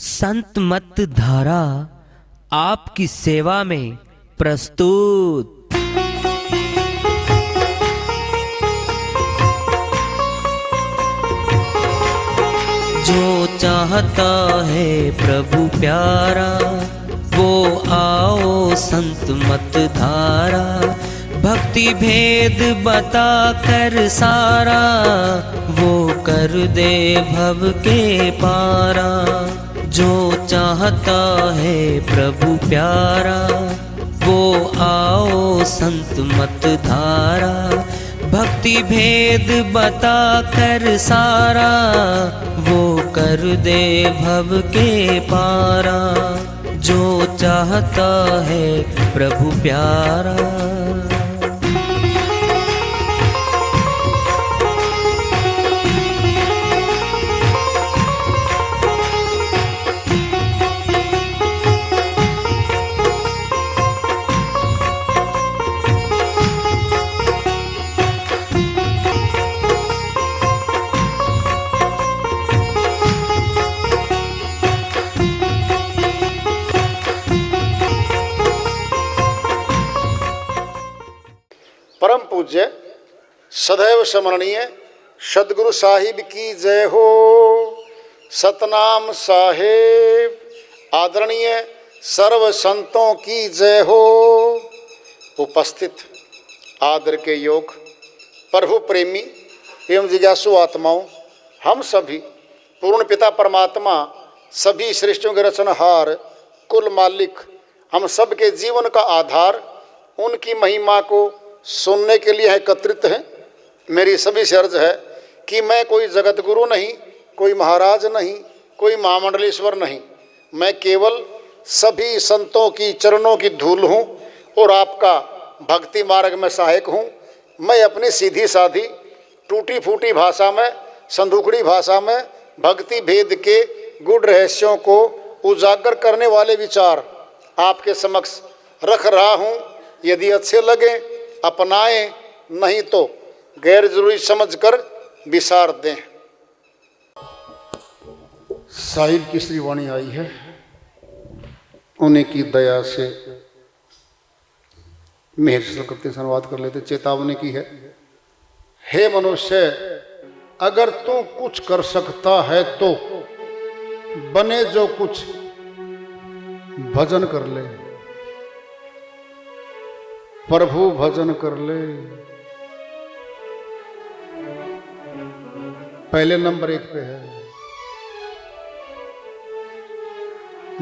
संत मत धारा आपकी सेवा में प्रस्तुत। जो चाहता है प्रभु प्यारा वो आओ संत मत धारा। भक्ति भेद बता कर सारा वो कर दे भव के पारा। जो चाहता है प्रभु प्यारा वो आओ संत मत धारा। भक्ति भेद बता कर सारा वो कर दे भव के पारा। जो चाहता है प्रभु प्यारा। परम पूज्य सदैव स्मरणीय सदगुरु साहिब की जय हो। सतनाम साहेब आदरणीय सर्व संतों की जय हो। उपस्थित आदर के योग प्रभु प्रेमी एवं जिज्ञासु आत्माओं, हम सभी पूर्ण पिता परमात्मा सभी सृष्टियों के रचनहार कुल मालिक हम सब के जीवन का आधार उनकी महिमा को सुनने के लिए एकत्रित हैं। मेरी सभी से अर्ज है कि मैं कोई जगत गुरु नहीं, कोई महाराज नहीं, कोई महामंडलेश्वर नहीं। मैं केवल सभी संतों की चरणों की धूल हूँ और आपका भक्ति मार्ग में सहायक हूँ। मैं अपनी सीधी साधी टूटी फूटी भाषा में, संदूकड़ी भाषा में भक्ति भेद के गूढ़ रहस्यों को उजागर करने वाले विचार आपके समक्ष रख रहा हूँ। यदि अच्छे लगे अपनाएं, नहीं तो गैर जरूरी समझकर विसार दें। साहिब की श्री वाणी आई है, उन्हीं की दया से मेहर से करते अनुवाद कर लेते। चेतावनी की है, हे मनुष्य, अगर तू कुछ कर सकता है तो बने जो कुछ भजन कर ले, प्रभु भजन कर ले। पहले नंबर 1 पे है।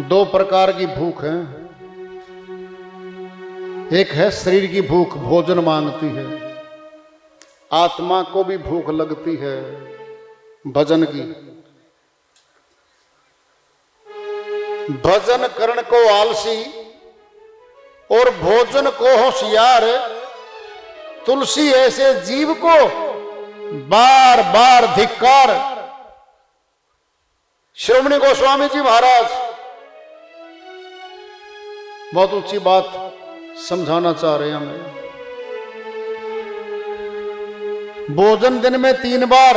2 प्रकार की भूख है। एक है शरीर की भूख, भोजन मांगती है। आत्मा को भी भूख लगती है भजन की। भजन करण को आलसी और भोजन को होशियार। तुलसी ऐसे जीव को बार बार धिक्कार। श्रोमणी गोस्वामी जी महाराज बहुत ऊंची बात समझाना चाह रहे हैं हमें। भोजन दिन में 3 बार,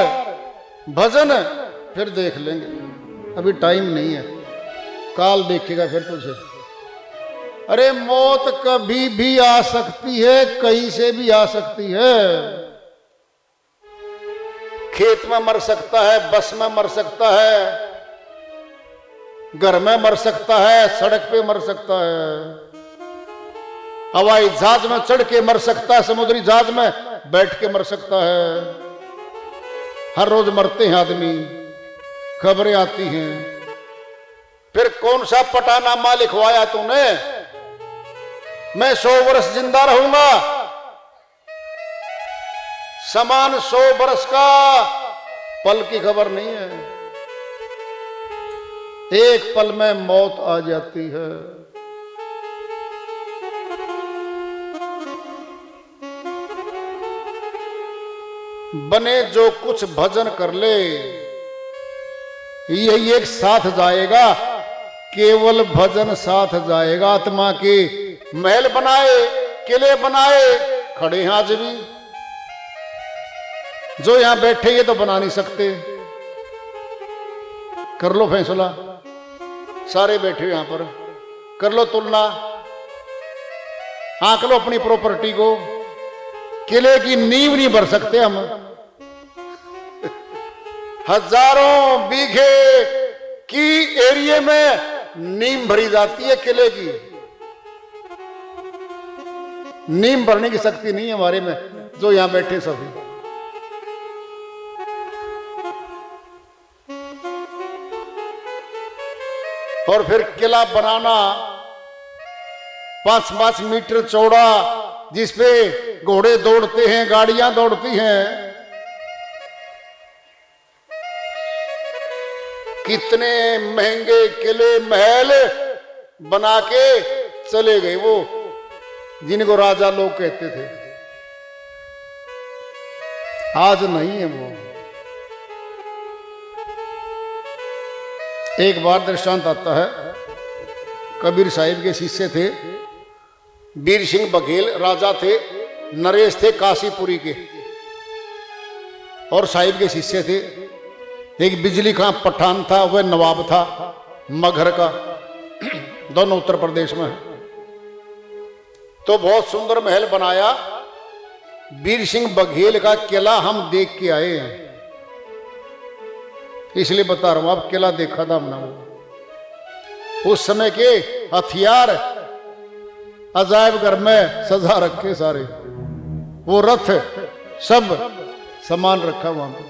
भजन फिर देख लेंगे, अभी टाइम नहीं है, काल देखेगा फिर तुझे। अरे मौत कभी भी आ सकती है, कहीं से भी आ सकती है। खेत में मर सकता है, बस में मर सकता है, घर में मर सकता है, सड़क पे मर सकता है, हवाई जहाज में चढ़ के मर सकता है, समुद्री जहाज में बैठ के मर सकता है। हर रोज मरते हैं आदमी, खबरें आती हैं। फिर कौन सा पटानामा लिखवाया तूने, मैं 100 वर्ष जिंदा रहूंगा। समान 100 वर्ष का पल की खबर नहीं है। एक पल में मौत आ जाती है। बने जो कुछ भजन कर ले, यही एक साथ जाएगा, केवल भजन साथ जाएगा। आत्मा के महल बनाए, किले बनाए, खड़े हैं आज भी। जो यहां बैठे ये तो बना नहीं सकते। कर लो फैसला, सारे बैठे यहां पर, कर लो तुलना, आंक लो अपनी प्रॉपर्टी को। किले की नींव नहीं भर सकते हम, हजारों बीघे की एरिया में नींव भरी जाती है किले की। नींव भरने की शक्ति नहीं है हमारे में, जो यहां बैठे सभी। और फिर किला बनाना 5-5 मीटर चौड़ा, जिसपे घोड़े दौड़ते हैं, गाड़ियां दौड़ती हैं। कितने महंगे किले महल बना के चले गए वो, जिनको राजा लोग कहते थे। आज नहीं है वो। एक बार दृष्टांत आता है, कबीर साहिब के शिष्य थे वीर सिंह बघेल, राजा थे, नरेश थे काशीपुरी के, और साहिब के शिष्य थे। एक बिजली खां पठान था, वह नवाब था मगहर का, दोनों उत्तर प्रदेश में है। तो बहुत सुंदर महल बनाया। वीर सिंह बघेल का किला हम देख के आए हैं, इसलिए बता रहा हूं। आप किला देखा था हमने। उस समय के हथियार अजायब घर में सजा रखे सारे, वो रथ सब सामान रखा वहां पर।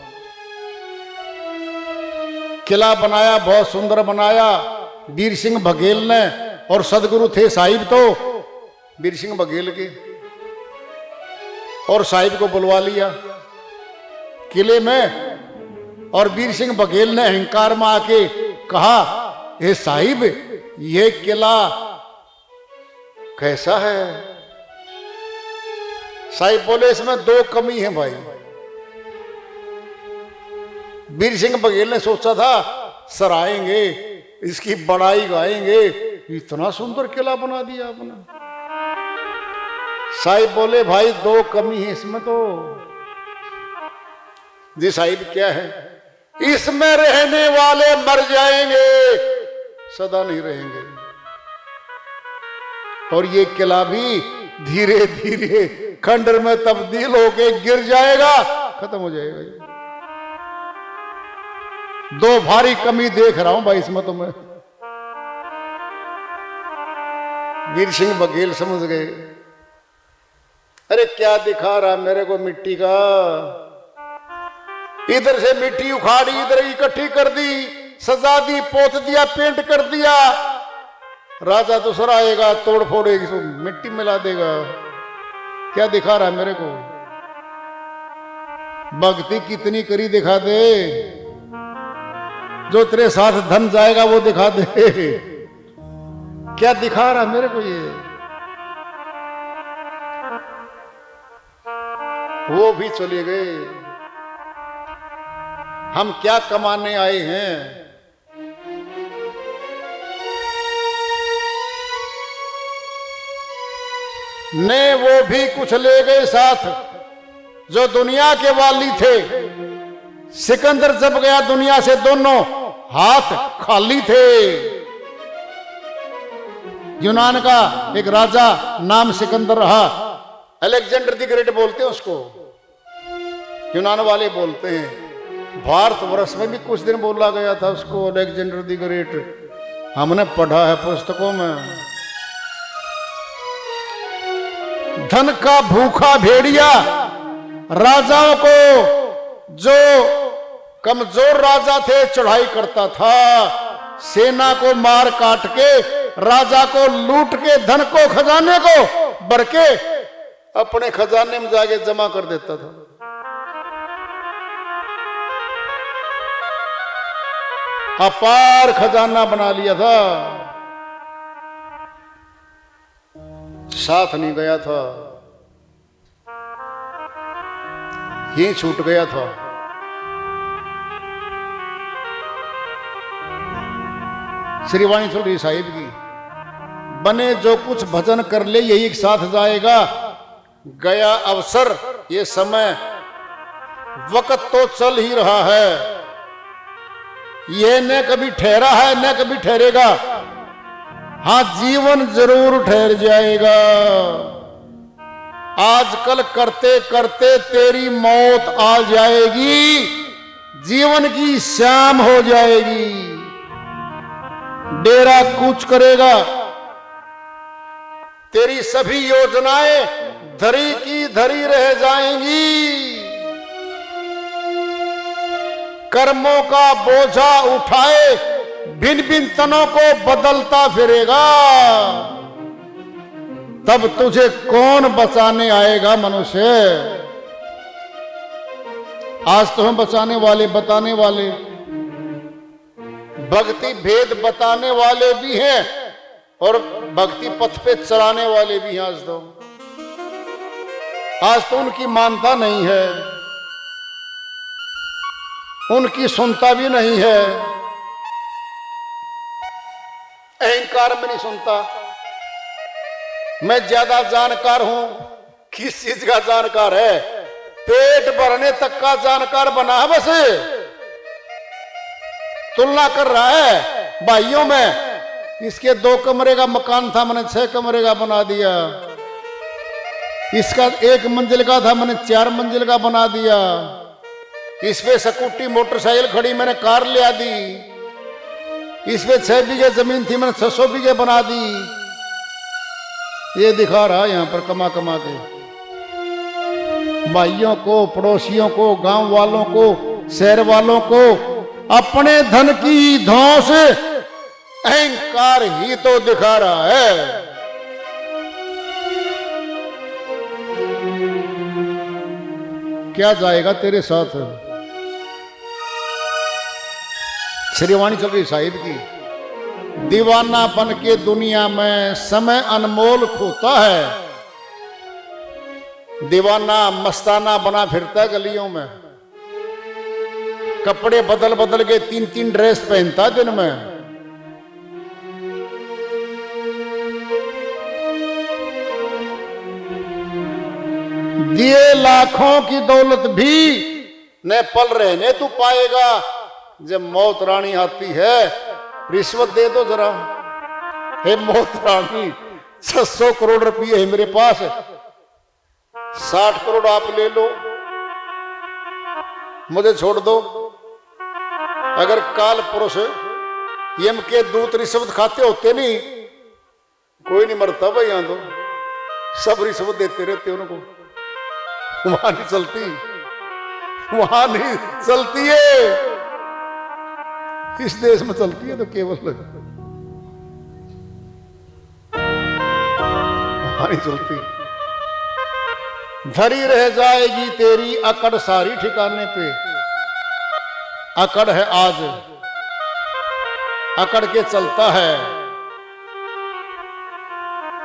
किला बनाया, बहुत सुंदर बनाया वीर सिंह बघेल ने। और सदगुरु थे साहिब तो वीर सिंह बघेल के, और साहिब को बुलवा लिया किले में। और वीर सिंह बघेल ने अहंकार में आके कहा, हे साहिब, ये किला कैसा है? साहिब बोले, इसमें 2 कमी है भाई। वीर सिंह बघेल ने सोचा था सराहेंगे, इसकी बड़ाई गाएंगे, इतना सुंदर किला बना दिया आपने। साहिब बोले, भाई 2 कमी है इसमें तो। जी साहिब, क्या है? इसमें रहने वाले मर जाएंगे, सदा नहीं रहेंगे। और ये किला भी धीरे धीरे खंडर में तब्दील होके गिर जाएगा, खत्म हो जाएगा। 2 भारी कमी देख रहा हूं भाई इसमें तो मैं। वीर सिंह बघेल समझ गए, अरे क्या दिखा रहा मेरे को मिट्टी का? इधर से मिट्टी उखाड़ी, इधर इकट्ठी कर दी, सजा दी, पोत दिया, पेंट कर दिया। राजा दूसरा आएगा, तोड़ फोड़ेगी, तो मिट्टी मिला देगा। क्या दिखा रहा है मेरे को? भक्ति कितनी करी दिखा दे, जो तेरे साथ धन जाएगा वो दिखा दे। क्या दिखा रहा मेरे को ये? वो भी चले गए। हम क्या कमाने आए हैं? ने वो भी कुछ ले गए साथ, जो दुनिया के वाली थे। सिकंदर जब गया दुनिया से, दोनों हाथ खाली थे। यूनान का एक राजा नाम सिकंदर रहा, अलेक्जेंडर द ग्रेट बोलते हैं उसको, यूनान वाले बोलते हैं। भारतवर्ष में भी कुछ दिन बोला गया था उसको अलेक्जेंडर द ग्रेट, हमने पढ़ा है पुस्तकों में। धन का भूखा भेड़िया राजाओं को, जो कमजोर राजा थे, चढ़ाई करता था। सेना को मार काट के, राजा को लूट के, धन को, खजाने को भर के अपने खजाने में जाके जमा कर देता था। अपार खजाना बना लिया था, साथ नहीं गया था, ये छूट गया था। श्रीवाणी चल रही साहिब की, बने जो कुछ भजन कर ले यही एक साथ जाएगा। गया अवसर, ये समय, वक्त तो चल ही रहा है। यह न कभी ठहरा है न कभी ठहरेगा। हाँ, जीवन जरूर ठहर जाएगा। आजकल करते करते तेरी मौत आ जाएगी, जीवन की शाम हो जाएगी। डेरा कूच करेगा, तेरी सभी योजनाएं धरी की धरी रह जाएंगी। कर्मों का बोझा उठाए भिन्न भिन्न तनों को बदलता फिरेगा। तब तुझे कौन बचाने आएगा मनुष्य? आज तो हम बचाने वाले, बताने वाले, भक्ति भेद बताने वाले भी हैं और भक्ति पथ पे चलाने वाले भी हैं। आज तो उनकी मानता नहीं है, उनकी सुनता भी नहीं है, अहंकार में नहीं सुनता। मैं ज्यादा जानकार हूं, किस चीज का जानकार है? पेट भरने तक का जानकार बना है बस। तुलना कर रहा है भाइयों में। इसके 2 कमरे का मकान था, मैंने 6 कमरे का बना दिया। इसका 1 मंजिल का था, मैंने 4 मंजिल का बना दिया। इस पे स्कूटी मोटरसाइकिल खड़ी, मैंने कार ले दी। इस पे 6 बीघे जमीन थी, मैंने 600 बीघे बना दी। ये दिखा रहा है यहां पर कमा कमा के भाइयों को, पड़ोसियों को, गांव वालों को, शहर वालों को अपने धन की धौंस अहंकार ही तो दिखा रहा है। क्या जाएगा तेरे साथ? श्रीवाणी चल रही साहिब की, दीवानापन के दुनिया में समय अनमोल खोता है। दीवाना मस्ताना बना फिरता है गलियों में, कपड़े बदल बदल के 3-3 ड्रेस पहनता दिन में। दिए लाखों की दौलत भी न पल रहने तू पाएगा। जब मौत रानी आती है, रिश्वत दे दो जरा। हे मौत रानी, 600 करोड़ रुपये है मेरे पास, 60 करोड़ आप ले लो, मुझे छोड़ दो। अगर काल पुरुष यम के दूत रिश्वत खाते होते नहीं, कोई नहीं मरता भाई। यहां तो सब रिश्वत देते रहते उनको। वहां नहीं चलती, वहां नहीं चलती है। इस देश में चलती है तो केवल वहां नहीं चलती। धरी रह जाएगी तेरी अकड़ सारी ठिकाने पे। अकड़ है आज, अकड़ के चलता है।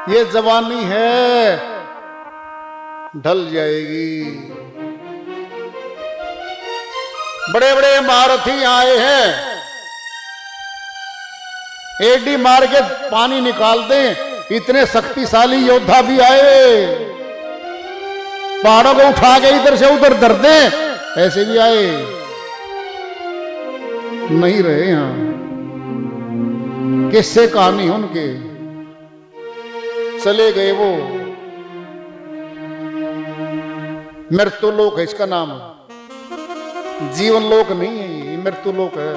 ये जवानी है, ढल जाएगी। बड़े बड़े महारथी आए हैं, एडी मार के पानी निकाल दें, इतने शक्तिशाली योद्धा भी आए। पहाड़ों को उठा के इधर से उधर धर दें, ऐसे भी आए। नहीं रहे यहां, किससे कहानी उनके चले गए वो। मृत्यु लोक है इसका नाम, जीवन लोक नहीं है, ये मृत्यु लोक है।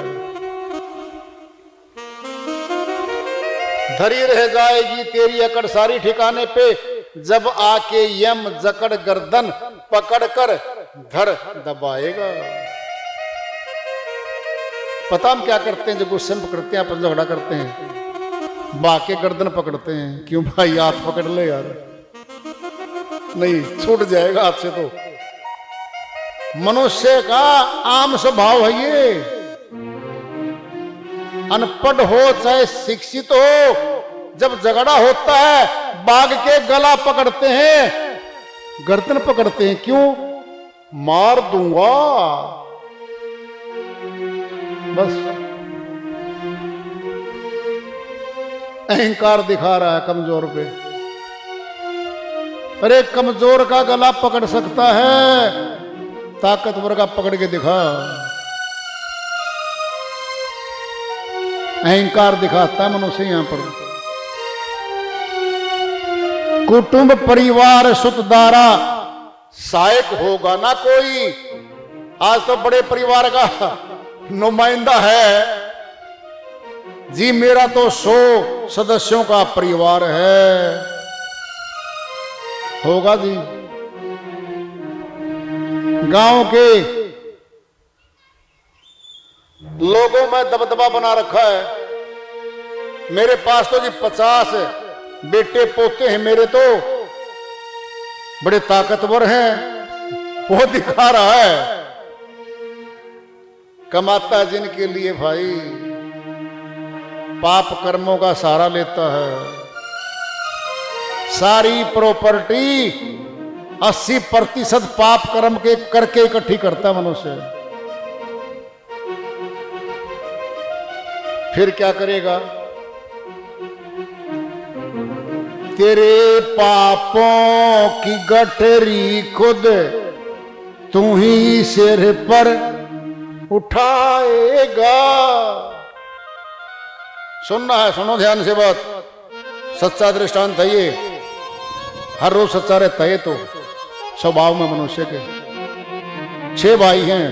धरी रह जाएगी तेरी अकड़ सारी ठिकाने पे, जब आके यम जकड़ गर्दन पकड़ कर धर दबाएगा। पता हम क्या करते हैं जब गुस्से में पकड़ते हैं, अपन झगड़ा करते हैं, बाके गर्दन पकड़ते हैं। क्यों भाई, हाथ पकड़ ले यार, नहीं छूट जाएगा हाथ से। तो मनुष्य का आम स्वभाव है ये। अनपढ़ हो चाहे शिक्षित हो, जब झगड़ा होता है बाघ के गला पकड़ते हैं, गर्दन पकड़ते हैं। क्यों? मार दूंगा बस। अहंकार दिखा रहा है कमजोर पे। अरे कमजोर का गला पकड़ सकता है, ताकतवर का पकड़ के दिखा। अहंकार दिखाता है मनुष्य यहां पर। कुटुंब परिवार सुतदारा सहायक होगा ना कोई। आज तो बड़े परिवार का नुमाइंदा है जी, मेरा तो 100 सदस्यों का परिवार है। होगा जी। गांव के लोगों में दबदबा बना रखा है। मेरे पास तो जी 50 बेटे पोते हैं, मेरे तो बड़े ताकतवर हैं। वो दिखा रहा है, कमाता है जिनके लिए भाई, पाप कर्मों का सहारा लेता है। सारी प्रॉपर्टी 80% पाप कर्म के करके इकट्ठी करता है मनुष्य। फिर क्या करेगा? तेरे पापों की गठरी खुद तू ही सिर पर उठाएगा। सुनना है, सुनो ध्यान से बात। सच्चा दृष्टांत है ये। हर रोज सच्चा रहता है तो स्वभाव में मनुष्य के। 6 भाई हैं।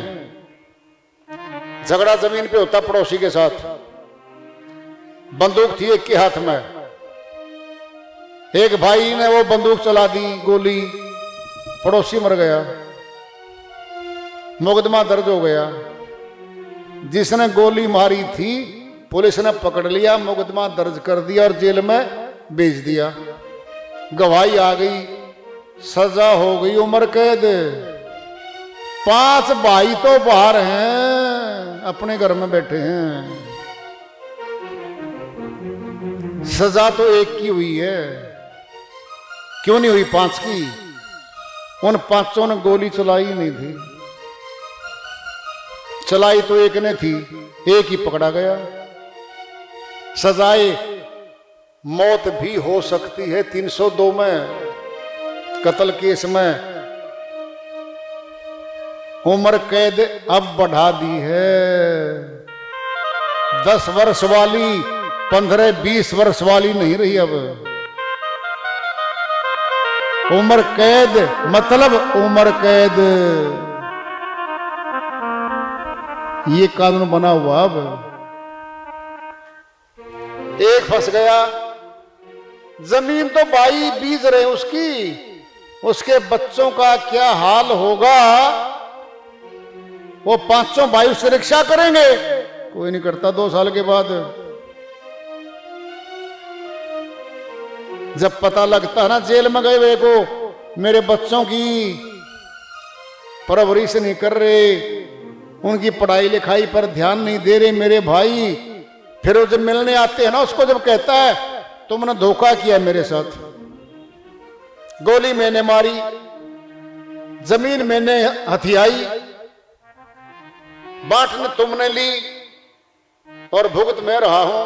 झगड़ा जमीन पे होता पड़ोसी के साथ। बंदूक थी एक के हाथ में। एक भाई ने वो बंदूक चला दी, गोली, पड़ोसी मर गया। मुकदमा दर्ज हो गया। जिसने गोली मारी थी पुलिस ने पकड़ लिया, मुकदमा दर्ज कर दिया और जेल में भेज दिया। गवाही आ गई, सजा हो गई, उम्र कैद। 5 भाई तो बाहर हैं, अपने घर में बैठे हैं। सजा तो एक की हुई है, क्यों नहीं हुई 5 की? उन 5 ने गोली चलाई नहीं थी। चलाई तो एक ने थी, एक ही पकड़ा गया। सजाए मौत भी हो सकती है 302 में कत्ल केस में। उम्र कैद अब बढ़ा दी है। 10 वर्ष वाली 15-20 वर्ष वाली नहीं रही अब। उम्र कैद मतलब उम्र कैद, ये कानून बना हुआ। अब एक फंस गया, जमीन तो भाई बीज रहे उसकी, उसके बच्चों का क्या हाल होगा? वो 5 भाई उससे रिक्शा करेंगे? कोई नहीं करता। 2 साल के बाद जब पता लगता है ना जेल में गए हुए को, मेरे बच्चों की परवरिश नहीं कर रहे, उनकी पढ़ाई लिखाई पर ध्यान नहीं दे रहे मेरे भाई, फिर वो जब मिलने आते हैं ना, उसको जब कहता है तुमने धोखा किया मेरे साथ, गोली मैंने मारी, जमीन मैंने हथियाई, बांटने तुमने ली और भुगत मैं रहा हूं,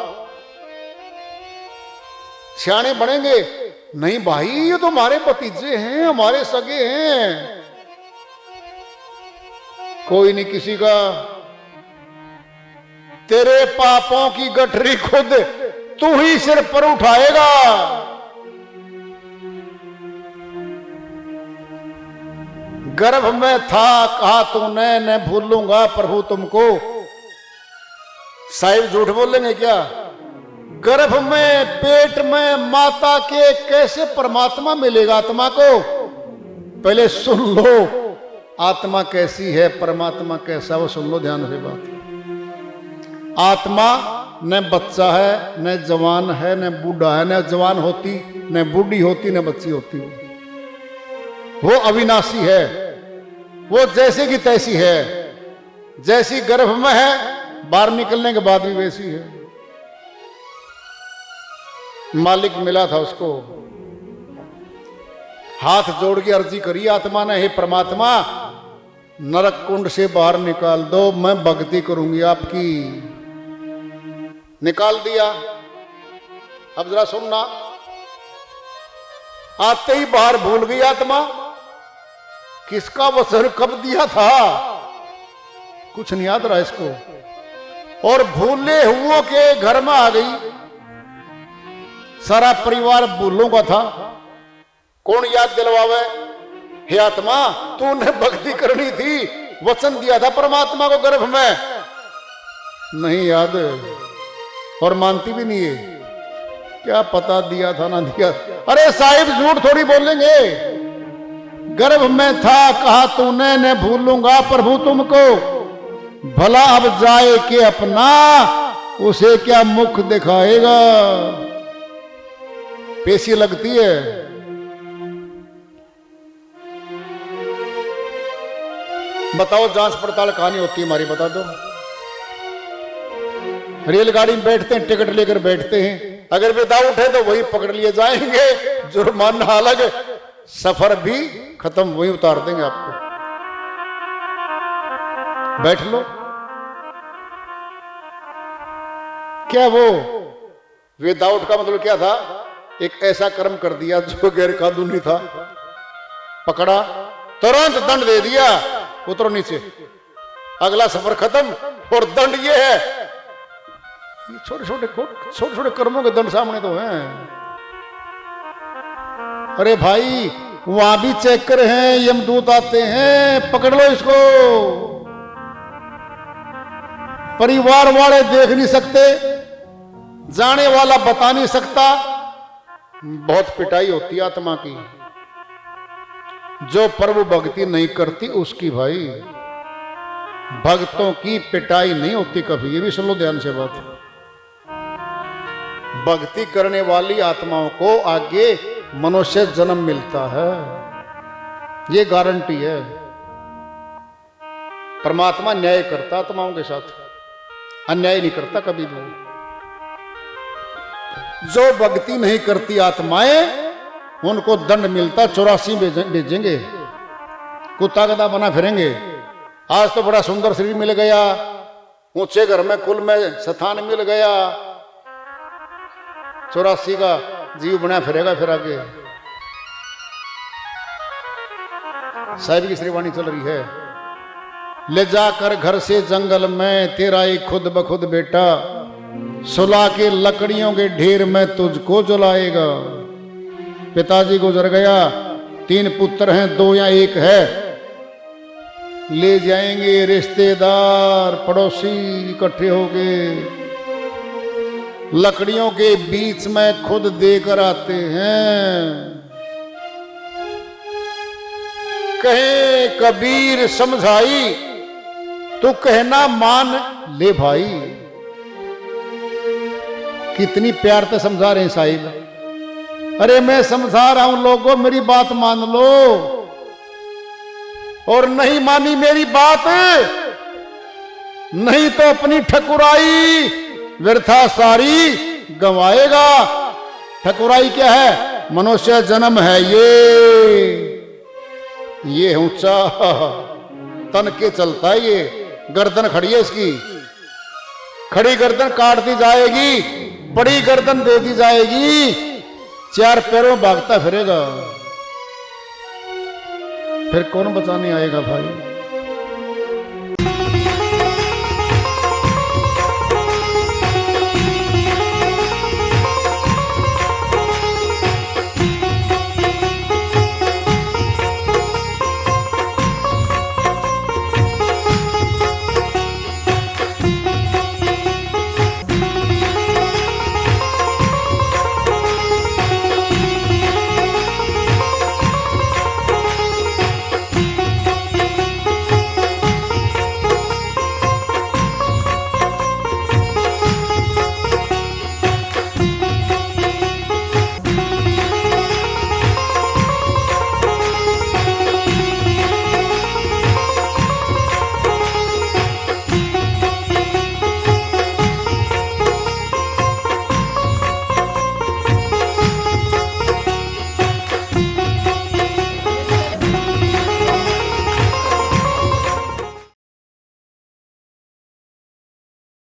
सियाने बनेंगे? नहीं भाई, ये तो हमारे भतीजे हैं, हमारे सगे हैं। कोई नहीं किसी का। तेरे पापों की गठरी खुद तू ही सिर पर उठाएगा। गर्भ में था कहा तूने, न भूलूंगा प्रभु तुमको। साहिब झूठ बोलेंगे क्या? गर्भ में पेट में माता के कैसे परमात्मा मिलेगा आत्मा को? पहले सुन लो आत्मा कैसी है, परमात्मा कैसा, वो सुन लो ध्यान से बात। आत्मा न बच्चा है, न जवान है, न बूढ़ा है, न जवान होती, न बूढ़ी होती, न बच्ची होती। वो अविनाशी है, वो जैसे की तैसी है, जैसी गर्भ में है बाहर निकलने के बाद भी वैसी है। मालिक मिला था उसको, हाथ जोड़ के अर्जी करी आत्मा ने, हे परमात्मा नरक कुंड से बाहर निकाल दो, मैं भक्ति करूंगी आपकी। निकाल दिया। अब जरा सुनना, आते ही बाहर भूल गई आत्मा, किसका वचन कब दिया था कुछ नहीं याद रहा इसको। और भूले हुओं के घर में आ गई। सारा परिवार भूलों का था। कौन याद दिलवावे? हे आत्मा, तूने भक्ति करनी थी, वचन दिया था परमात्मा को गर्भ में, नहीं याद और मानती भी नहीं है। क्या पता दिया था ना दिया। अरे साहिब झूठ थोड़ी बोलेंगे। गर्भ में था कहा तूने, न भूलूंगा प्रभु तुमको, भला अब जाए के अपना, उसे क्या मुख दिखाएगा। पेशी लगती है। बताओ, जांच पड़ताल कहानी होती है हमारी, बता दो। रेलगाड़ी में बैठते हैं, टिकट लेकर बैठते हैं, अगर विदाउट है तो वही पकड़ लिए जाएंगे, जुर्माना अलग, सफर भी खत्म, वही उतार देंगे आपको। बैठ लो। क्या वो विदाउट का मतलब क्या था? एक ऐसा कर्म कर दिया जो गैर कानूनी था, पकड़ा, तुरंत दंड दे दिया, उतरो नीचे, अगला सफर खत्म। और दंड ये है, छोटे छोटे कर्मों के दंड सामने तो हैं। अरे भाई, वहां भी चेकर हैं, यमदूत आते हैं, पकड़ लो इसको। परिवार वाले देख नहीं सकते, जाने वाला बता नहीं सकता। बहुत पिटाई होती है आत्मा की। जो प्रभु भक्ति नहीं करती उसकी, भाई भक्तों की पिटाई नहीं होती कभी। ये भी सुन लो ध्यान से बात। भक्ति करने वाली आत्माओं को आगे मनुष्य जन्म मिलता है, ये गारंटी है। परमात्मा न्याय करता आत्माओं के साथ, अन्याय नहीं करता कभी भी। जो भक्ति नहीं करती आत्माएं, उनको दंड मिलता, 84 भेजेंगे, कुत्ता गधा बना फिरेंगे। आज तो बड़ा सुंदर शरीर मिल गया, ऊंचे घर में कुल में स्थान मिल गया, 84 का जीव बना फिरेगा फिर आगे। साहिब की श्रीवाणी चल रही है। ले जाकर घर से जंगल में तेरा एक खुद बखुद बेटा, सुला के लकड़ियों के ढेर में तुझको जलाएगा। पिताजी गुजर गया, 3 पुत्र हैं, 2 या 1 है। ले जाएंगे रिश्तेदार पड़ोसी इकट्ठे होके, लकड़ियों के बीच में खुद देकर आते हैं। कहे कबीर समझाई, तू कहना मान ले भाई। कितनी प्यार से समझा रहे हैं साहिब। अरे मैं समझा रहा हूं लोगों, मेरी बात मान लो। और नहीं मानी मेरी बात, नहीं तो अपनी ठकुराई व्यर्था सारी गंवाएगा। ठकुराई क्या है? मनुष्य जन्म है ये ऊंचा तन के चलता है, ये गर्दन खड़ी है इसकी, खड़ी गर्दन काट दी जाएगी, बड़ी गर्दन दे दी जाएगी, 4 पैरों भागता फिरेगा, फिर कौन बचाने आएगा भाई।